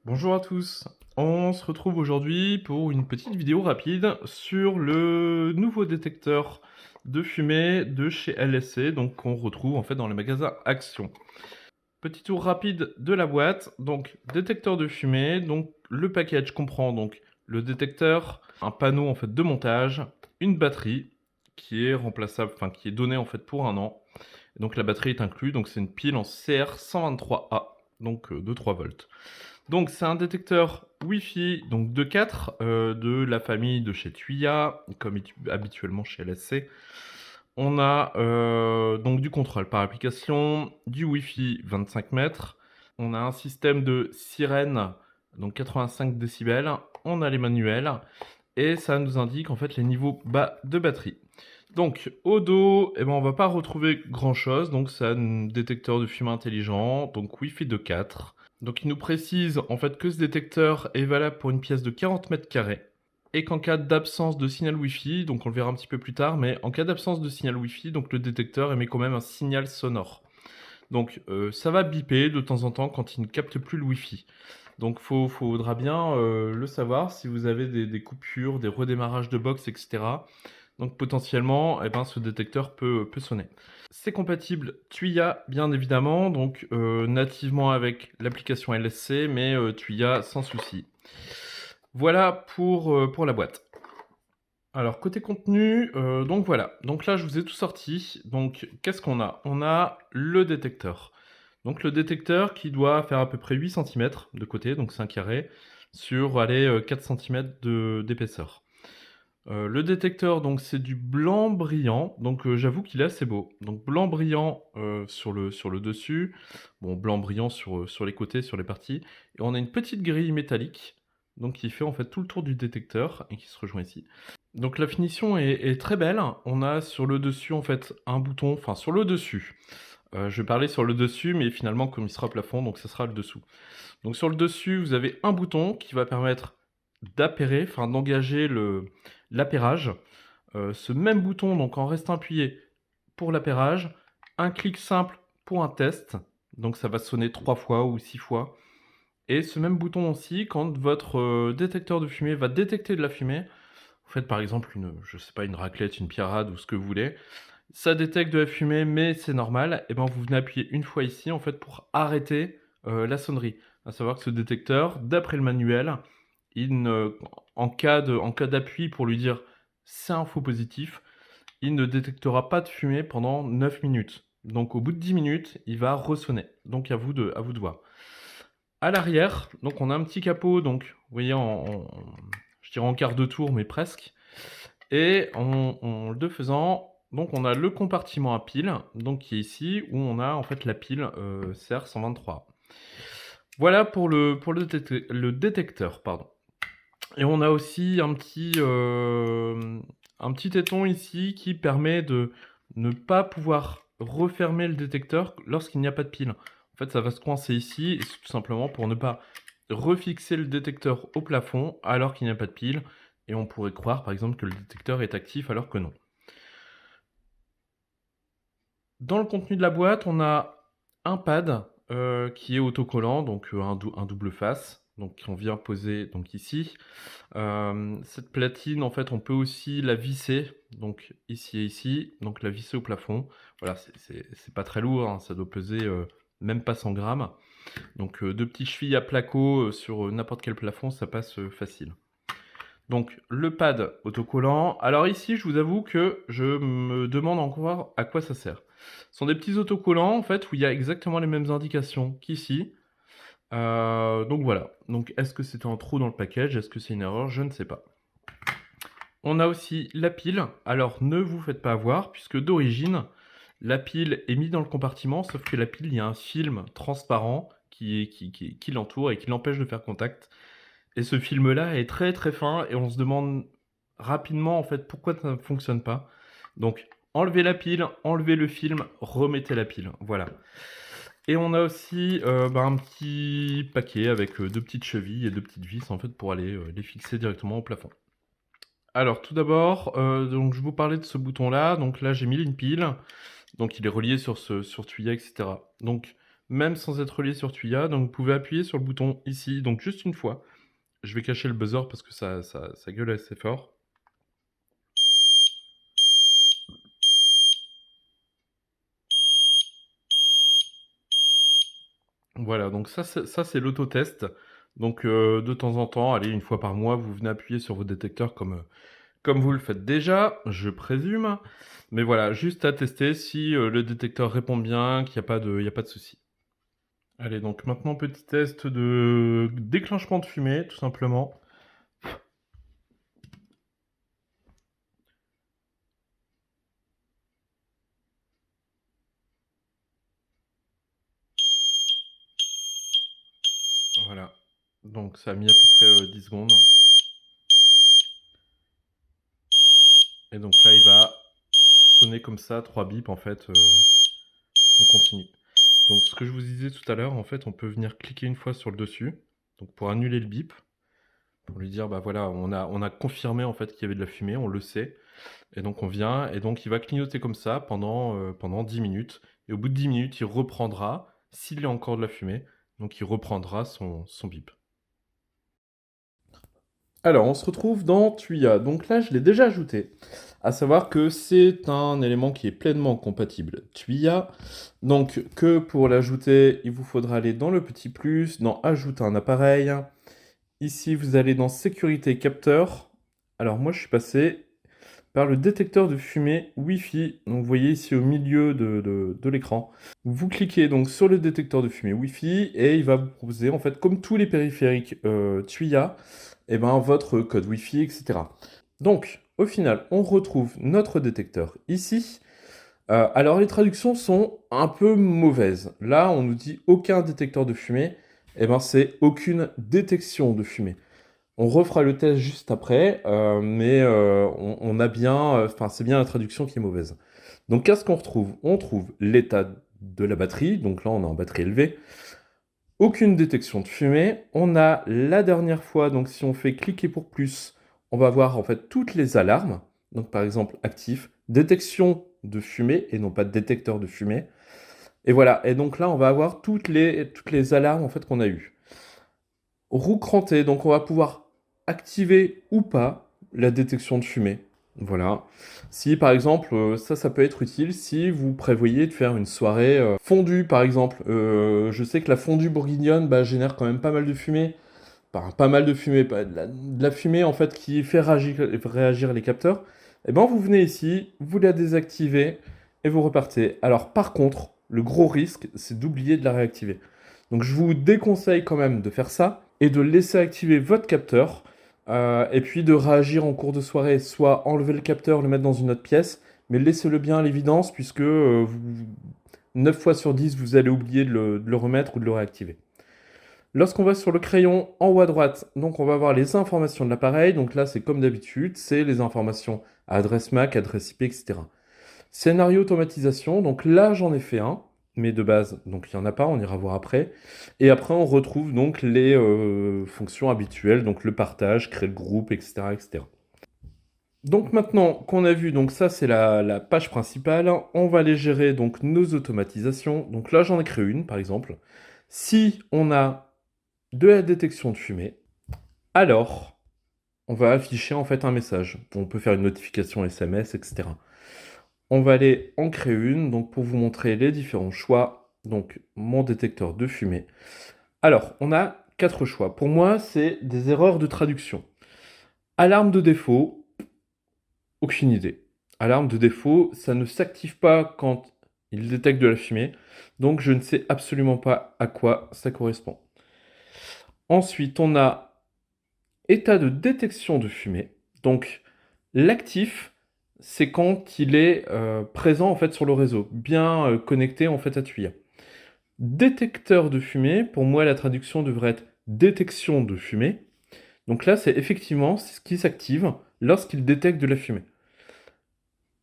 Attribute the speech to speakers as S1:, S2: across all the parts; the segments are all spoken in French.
S1: Bonjour à tous, on se retrouve aujourd'hui pour une petite vidéo rapide sur le nouveau détecteur de fumée de chez LSC, donc qu'on retrouve en fait dans les magasins Action. Petit tour rapide de la boîte, donc détecteur de fumée, donc le package comprend donc le détecteur, un panneau en fait de montage, une batterie qui est remplaçable, enfin qui est donnée en fait pour un an. Donc la batterie est inclue, donc c'est une pile en CR123A, donc de 3 volts. Donc c'est un détecteur Wi-Fi donc de 4 de la famille de chez Tuya, comme habituellement chez LSC. On a donc du contrôle par application, du Wi-Fi 25 mètres. On a un système de sirène, donc 85 décibels. On a les manuels et ça nous indique en fait les niveaux bas de batterie. Donc au dos, eh ben, on va pas retrouver grand chose. Donc c'est un détecteur de fumée intelligent, donc Wi-Fi de 4. Donc il nous précise en fait que ce détecteur est valable pour une pièce de 40 mètres carrés et qu'en cas d'absence de signal Wi-Fi, donc on le verra un petit peu plus tard, mais en cas d'absence de signal Wi-Fi, donc le détecteur émet quand même un signal sonore. Donc ça va biper de temps en temps quand il ne capte plus le Wi-Fi. Donc faudra bien le savoir si vous avez des coupures, des redémarrages de box, etc. Donc potentiellement, eh ben, ce détecteur peut sonner. C'est compatible Tuya, bien évidemment, donc nativement avec l'application LSC, mais Tuya sans souci. Voilà pour la boîte. Alors côté contenu, donc voilà. Donc là, je vous ai tout sorti. Donc qu'est-ce qu'on a? On a le détecteur. Donc le détecteur qui doit faire à peu près 8 cm de côté, donc c'est un carré, sur allez, 4 cm d'épaisseur. Le détecteur, donc c'est du blanc brillant, donc j'avoue qu'il est assez beau. Donc blanc brillant sur le dessus, bon blanc brillant sur les côtés, sur les parties, et on a une petite grille métallique, donc qui fait en fait tout le tour du détecteur et qui se rejoint ici. Donc la finition est très belle. On a sur le dessus en fait un bouton, enfin sur le dessus. Je vais parler sur le dessus, mais finalement comme il sera plafond, donc ça sera le dessous. Donc sur le dessus, vous avez un bouton qui va permettre d'appairer, enfin d'engager l'appairage. Ce même bouton, donc en restant appuyé pour l'appairage, un clic simple pour un test, donc ça va sonner 3 fois ou 6 fois. Et ce même bouton aussi, quand votre détecteur de fumée va détecter de la fumée, vous faites par exemple je sais pas, une raclette, une pierrade ou ce que vous voulez, ça détecte de la fumée, mais c'est normal, et ben vous venez appuyer une fois ici en fait pour arrêter la sonnerie. À savoir que ce détecteur, d'après le manuel, il ne, en cas d'appui pour lui dire c'est un faux positif, il ne détectera pas de fumée pendant 9 minutes. Donc au bout de 10 minutes, il va ressonner. Donc à vous de voir. À l'arrière, donc on a un petit capot, donc vous voyez je dirais en quart de tour, mais presque. Et le faisant, donc on a le compartiment à pile, donc qui est ici, où on a en fait la pile CR123. Voilà pour le détecteur, pardon. Et on a aussi un petit téton ici qui permet de ne pas pouvoir refermer le détecteur lorsqu'il n'y a pas de pile. En fait, ça va se coincer ici, et c'est tout simplement pour ne pas refixer le détecteur au plafond alors qu'il n'y a pas de pile. Et on pourrait croire, par exemple, que le détecteur est actif alors que non. Dans le contenu de la boîte, on a un pad qui est autocollant, donc un double face, donc qu'on vient poser donc ici. Cette platine, en fait, on peut aussi la visser, donc ici et ici, donc la visser au plafond. Voilà, c'est pas très lourd, hein, ça doit peser même pas 100 grammes. Donc 2 petites chevilles à placo sur n'importe quel plafond, ça passe facile. Donc le pad autocollant. Alors ici, je vous avoue que je me demande encore à quoi ça sert. Ce sont des petits autocollants en fait où il y a exactement les mêmes indications qu'ici. Donc voilà. Donc est-ce que c'était un trou dans le package? Est-ce que c'est une erreur? Je ne sais pas. On a aussi la pile. Alors ne vous faites pas avoir puisque d'origine, la pile est mise dans le compartiment, sauf que la pile, il y a un film transparent qui l'entoure et qui l'empêche de faire contact. Et ce film-là est très très fin et on se demande rapidement en fait pourquoi ça ne fonctionne pas. Donc enlevez la pile, enlevez le film, remettez la pile. Voilà. Et on a aussi un petit paquet avec 2 petites chevilles et 2 petites vis en fait pour aller les fixer directement au plafond. Alors tout d'abord, donc je vous parlais de ce bouton-là. Donc là j'ai mis une pile. Donc il est relié sur Tuya, etc. Donc même sans être relié sur Tuya. Donc vous pouvez appuyer sur le bouton ici, donc juste une fois. Je vais cacher le buzzer parce que ça gueule assez fort. Voilà, donc ça c'est l'autotest. Donc de temps en temps, allez, une fois par mois, vous venez appuyer sur vos détecteurs comme vous le faites déjà, je présume. Mais voilà, juste à tester si le détecteur répond bien, qu'il n'y a y a pas de souci. Allez, donc maintenant, petit test de déclenchement de fumée, tout simplement. Voilà. Donc ça a mis à peu près 10 secondes. Et donc là, il va sonner comme ça, 3 bips en fait. On continue. Donc ce que je vous disais tout à l'heure, en fait, on peut venir cliquer une fois sur le dessus. Donc pour annuler le bip, pour lui dire, bah voilà, on a confirmé en fait qu'il y avait de la fumée, on le sait. Et donc on vient, et donc il va clignoter comme ça pendant 10 minutes. Et au bout de 10 minutes, il reprendra, s'il y a encore de la fumée, donc il reprendra son bip. Alors, on se retrouve dans Tuya. Donc là, je l'ai déjà ajouté. À savoir que c'est un élément qui est pleinement compatible Tuya. Donc, que pour l'ajouter, il vous faudra aller dans le petit plus, dans Ajouter un appareil. Ici, vous allez dans Sécurité capteur. Alors, moi, je suis passé par le détecteur de fumée Wi-Fi. Donc, vous voyez ici au milieu de l'écran. Vous cliquez donc sur le détecteur de fumée Wi-Fi et il va vous proposer, en fait, comme tous les périphériques Tuya, eh ben, votre code Wi-Fi, etc. Donc, au final, on retrouve notre détecteur ici. Alors, les traductions sont un peu mauvaises. Là, on nous dit aucun détecteur de fumée. Eh ben, c'est aucune détection de fumée. On refera le test juste après, mais on a bien, enfin, c'est bien la traduction qui est mauvaise. Donc, qu'est-ce qu'on retrouve? On trouve l'état de la batterie. Donc là, on est en batterie élevée. Aucune détection de fumée. On a la dernière fois, donc si on fait cliquer pour plus, on va voir en fait toutes les alarmes. Donc par exemple actif, détection de fumée et non pas détecteur de fumée. Et voilà, et donc là on va avoir toutes les alarmes en fait qu'on a eues. Roue crantée, donc on va pouvoir activer ou pas la détection de fumée. Voilà. Si par exemple, ça peut être utile si vous prévoyez de faire une soirée fondue par exemple. Je sais que la fondue bourguignonne bah, génère quand même pas mal de fumée. Pas mal de fumée, de la fumée en fait qui fait réagir les capteurs. Et ben vous venez ici, vous la désactivez et vous repartez. Alors par contre, le gros risque, c'est d'oublier de la réactiver. Donc je vous déconseille quand même de faire ça et de laisser activer votre capteur et puis de réagir en cours de soirée, soit enlever le capteur, le mettre dans une autre pièce, mais laissez-le bien à l'évidence puisque 9 fois sur 10, vous allez oublier de le remettre ou de le réactiver. Lorsqu'on va sur le crayon en haut à droite, donc on va voir les informations de l'appareil. Donc là, c'est comme d'habitude, c'est les informations adresse MAC, adresse IP, etc. Scénario automatisation, donc là, j'en ai fait un, mais de base, donc il n'y en a pas, on ira voir après. Et après, on retrouve donc les fonctions habituelles, donc le partage, créer le groupe, etc., etc. Donc maintenant qu'on a vu, donc ça c'est la page principale, on va aller gérer donc nos automatisations. Donc là, j'en ai créé une, par exemple. Si on a de la détection de fumée, alors on va afficher en fait un message. On peut faire une notification SMS, etc. On va aller en créer une, donc pour vous montrer les différents choix. Donc mon détecteur de fumée. Alors, on a 4 choix. Pour moi, c'est des erreurs de traduction. Alarme de défaut, aucune idée. Alarme de défaut, ça ne s'active pas quand il détecte de la fumée. Donc je ne sais absolument pas à quoi ça correspond. Ensuite, on a état de détection de fumée. Donc, l'actif, c'est quand il est présent en fait sur le réseau, bien connecté en fait à Tuya. Détecteur de fumée, pour moi, la traduction devrait être détection de fumée. Donc là, c'est effectivement ce qui s'active lorsqu'il détecte de la fumée.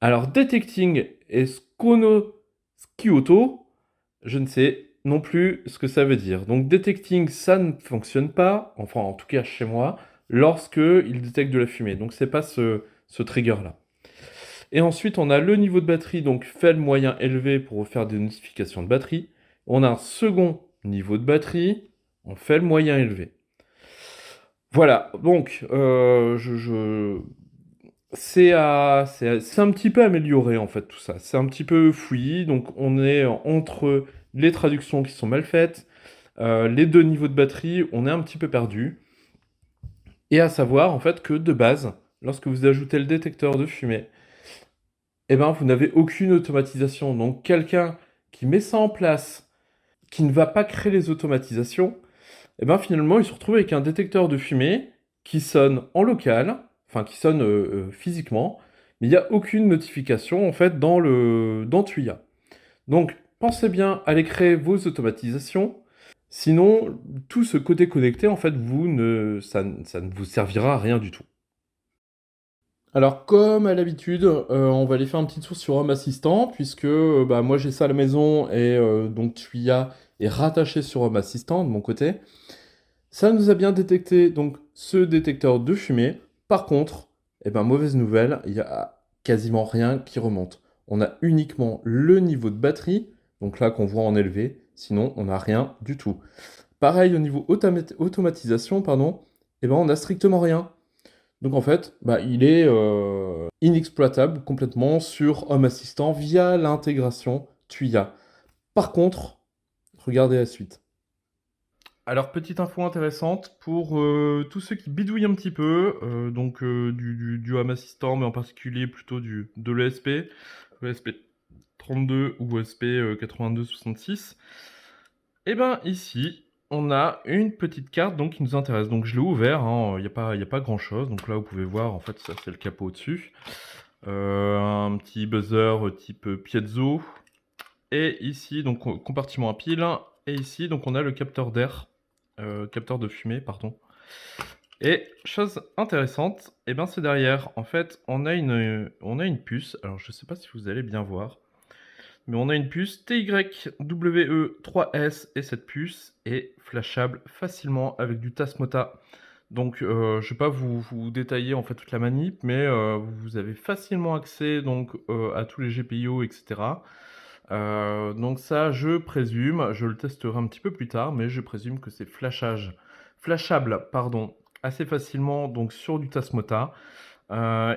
S1: Alors, detecting et skioto, je ne sais non plus ce que ça veut dire. Donc detecting, ça ne fonctionne pas, enfin en tout cas chez moi, lorsque il détecte de la fumée. Donc c'est pas ce trigger-là. Et ensuite, on a le niveau de batterie, donc faible, moyen, élevé pour faire des notifications de batterie. On a un second niveau de batterie, on fait le moyen élevé. Voilà, donc c'est un petit peu amélioré en fait tout ça. C'est un petit peu fouillis, donc on est entre les traductions qui sont mal faites, les deux niveaux de batterie, on est un petit peu perdu. Et à savoir en fait que de base, lorsque vous ajoutez le détecteur de fumée, eh ben, vous n'avez aucune automatisation. Donc quelqu'un qui met ça en place, qui ne va pas créer les automatisations, eh ben, finalement il se retrouve avec un détecteur de fumée qui sonne en local, enfin qui sonne physiquement, mais il n'y a aucune notification en fait dans Tuya. Donc pensez bien à aller créer vos automatisations. Sinon, tout ce côté connecté, en fait, ça ne vous servira à rien du tout. Alors, comme à l'habitude, on va aller faire un petit tour sur Home Assistant, puisque bah, moi j'ai ça à la maison et donc Tuya est rattaché sur Home Assistant de mon côté. Ça nous a bien détecté donc ce détecteur de fumée. Par contre, eh ben, mauvaise nouvelle, il y a quasiment rien qui remonte. On a uniquement le niveau de batterie, donc là qu'on voit en élevé, sinon on n'a rien du tout. Pareil au niveau automatisation, pardon, eh ben, on n'a strictement rien. Donc en fait, bah, il est inexploitable complètement sur Home Assistant via l'intégration Tuya. Par contre, regardez la suite. Alors, petite info intéressante pour tous ceux qui bidouillent un petit peu, donc du Home Assistant, mais en particulier plutôt de l'ESP 32 ou ESP 8266. Et ben ici, on a une petite carte donc, qui nous intéresse. Donc je l'ai ouvert, hein, il n'y a pas grand chose. Donc là, vous pouvez voir, en fait, ça c'est le capot au-dessus. Un petit buzzer type piezo. Et ici, donc compartiment à pile. Et ici, donc on a le capteur d'air, capteur de fumée, pardon. Et chose intéressante, et ben c'est derrière. En fait, on a une puce. Alors je sais pas si vous allez bien voir. Mais on a une puce TYWE3S et cette puce est flashable facilement avec du Tasmota. Donc je ne vais pas vous détailler en fait toute la manip, mais vous avez facilement accès donc à tous les GPIO, etc. Donc ça, je présume, je le testerai un petit peu plus tard, mais je présume que c'est flashable, pardon, assez facilement donc sur du Tasmota.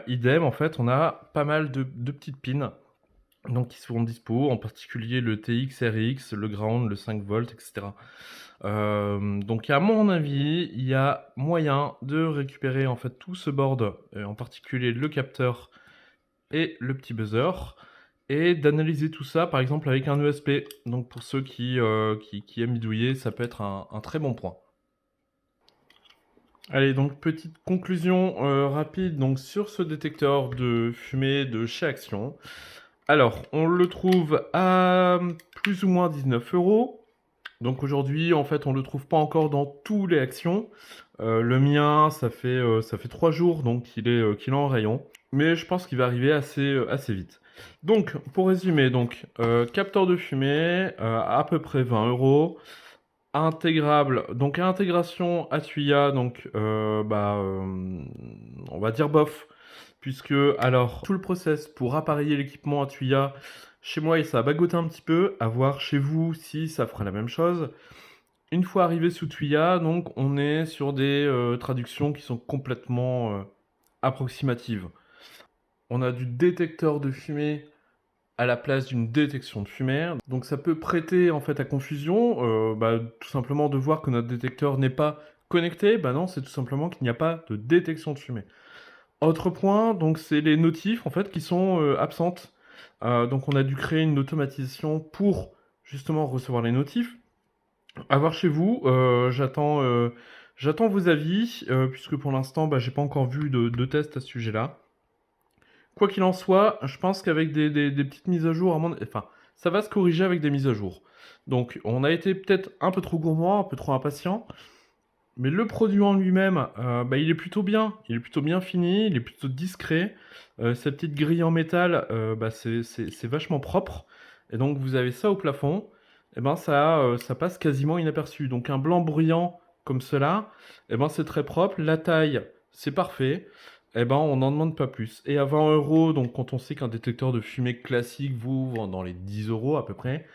S1: Idem, en fait, on a pas mal de petites pins donc qui seront dispo, en particulier le TX, RX, le ground, le 5 volts, etc. Donc à mon avis, il y a moyen de récupérer en fait tout ce board, en particulier le capteur et le petit buzzer, et d'analyser tout ça par exemple avec un ESP. Donc pour ceux qui aiment bidouiller, ça peut être un très bon point. Allez, donc petite conclusion rapide donc, sur ce détecteur de fumée de chez Action. Alors, on le trouve à plus ou moins 19 €. Donc aujourd'hui, en fait, on ne le trouve pas encore dans tous les actions. Le mien, ça fait 3 jours donc qu'il est en rayon. Mais je pense qu'il va arriver assez vite. Donc, pour résumer, donc, capteur de fumée, à peu près 20 €. Intégrable, donc intégration à Tuya, donc on va dire bof, puisque alors tout le process pour appareiller l'équipement à Tuya, chez moi ça a bagoté un petit peu, à voir chez vous si ça fera la même chose. Une fois arrivé sous Tuya, donc on est sur des traductions qui sont complètement approximatives. On a du détecteur de fumée à la place d'une détection de fumée. Donc ça peut prêter en fait à confusion, tout simplement de voir que notre détecteur n'est pas connecté. Bah non, c'est tout simplement qu'il n'y a pas de détection de fumée. Autre point, donc c'est les notifs en fait qui sont absentes. Donc on a dû créer une automatisation pour justement recevoir les notifs. À voir chez vous, j'attends vos avis, puisque pour l'instant, j'ai pas encore vu de test à ce sujet-là. Quoi qu'il en soit, je pense qu'avec des petites mises à jour, enfin, ça va se corriger avec des mises à jour. Donc, on a été peut-être un peu trop gourmand, un peu trop impatient, mais le produit en lui-même, il est plutôt bien. Il est plutôt bien fini, il est plutôt discret. Sa petite grille en métal, c'est vachement propre. Et donc, vous avez ça au plafond, et ben ça passe quasiment inaperçu. Donc, un blanc bruyant comme cela, et ben c'est très propre. La taille, c'est parfait. Eh ben, on n'en demande pas plus. Et à 20 €, donc quand on sait qu'un détecteur de fumée classique vous vend dans les 10 € à peu près,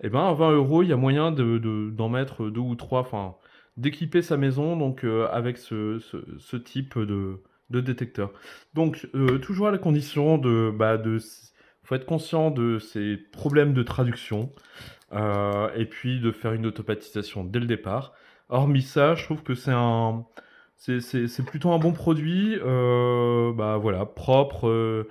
S1: et ben, à 20 €, il y a moyen d'en mettre 2 ou 3, enfin, d'équiper sa maison donc avec ce type de détecteur. Donc toujours à la condition faut être conscient de ces problèmes de traduction, et puis de faire une automatisation dès le départ. Hormis ça, je trouve que c'est plutôt un bon produit, voilà, propre,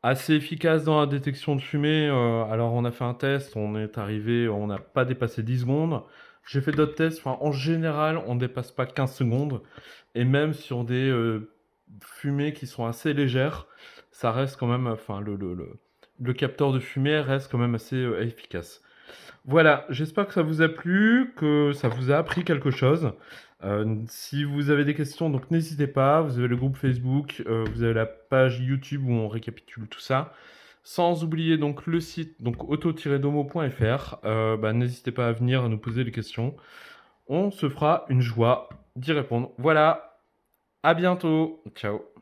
S1: assez efficace dans la détection de fumée. Alors on a fait un test, on n'a pas dépassé 10 secondes. J'ai fait d'autres tests, enfin en général, on ne dépasse pas 15 secondes et même sur des, fumées qui sont assez légères, ça reste quand même, enfin le capteur de fumée reste quand même assez, efficace. Voilà, j'espère que ça vous a plu, que ça vous a appris quelque chose. Si vous avez des questions, donc n'hésitez pas. Vous avez le groupe Facebook, vous avez la page YouTube où on récapitule tout ça. Sans oublier donc le site, donc auto-domo.fr. N'hésitez pas à venir nous poser des questions. On se fera une joie d'y répondre. Voilà, à bientôt. Ciao.